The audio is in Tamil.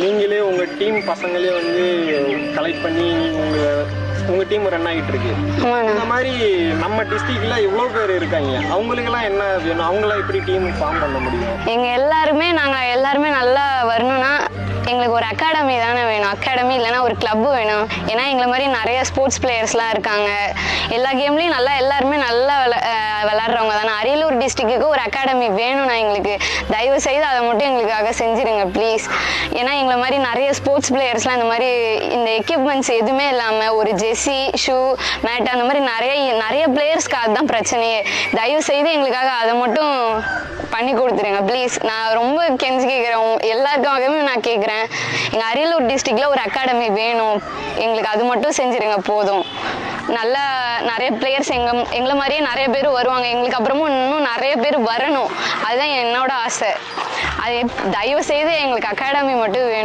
நீங்களே உங்கள் டீம் பசங்களே வந்து கலெக்ட் பண்ணி உங்கள் டீம் ரன் ஆகிட்டு இருக்கு. இந்த மாதிரி நம்ம டிஸ்ட்ரிக்ட்ல இவ்வளோ பேர் இருக்காங்க, அவங்களுக்கெல்லாம் என்ன வேணும்? அவங்களாம் எப்படி டீம் ஃபார்ம் பண்ண முடியும்? நாங்கள் எல்லாருமே நல்லா வரணும்னா எங்களுக்கு ஒரு அகாடமி தானே வேணும். அகாடமி இல்லைன்னா ஒரு கிளப்பு வேணும். ஏன்னா எங்களை மாதிரி நிறைய ஸ்போர்ட்ஸ் பிளேயர்ஸ்லாம் இருக்காங்க. எல்லா கேம்லேயும் எல்லாருமே நல்லா விளாட்றவங்க தானே. அரியலூர் டிஸ்ட்ரிக்ட்டுக்கு ஒரு அகாடமி வேணும்னா எங்களுக்கு தயவு செய்து அதை மட்டும் எங்களுக்காக செஞ்சுருங்க ப்ளீஸ். ஏன்னா எங்களை மாதிரி நிறைய ஸ்போர்ட்ஸ் பிளேயர்ஸ்லாம் இந்த மாதிரி இந்த எக்யூப்மெண்ட்ஸ் எதுவுமே இல்லாமல் ஒரு ஜெர்சி, ஷூ, மேட் அந்த மாதிரி நிறைய பிளேயர்ஸ்க்கு அதுதான் பிரச்சனையே. தயவு செய்து எங்களுக்காக அதை மட்டும் பண்ணி கொடுத்துருங்க ப்ளீஸ். நான் ரொம்ப கெஞ்சி கேட்குறேன், எல்லாருக்காகவே நான் கேட்குறேன். எங்கள் அரியலூர் டிஸ்ட்ரிக்டில் ஒரு அகாடமி வேணும், எங்களுக்கு அது மட்டும் செஞ்சுருங்க போதும். நல்லா நிறைய பிளேயர்ஸ் எங்களை மாதிரியே நிறைய பேர் வருவாங்க. எங்களுக்கு அப்புறமும் இன்னும் நிறைய பேர் வரணும், அதுதான் என்னோட ஆசை. அது தயவு செய்து எங்களுக்கு அகாடமி மட்டும் வேணும்.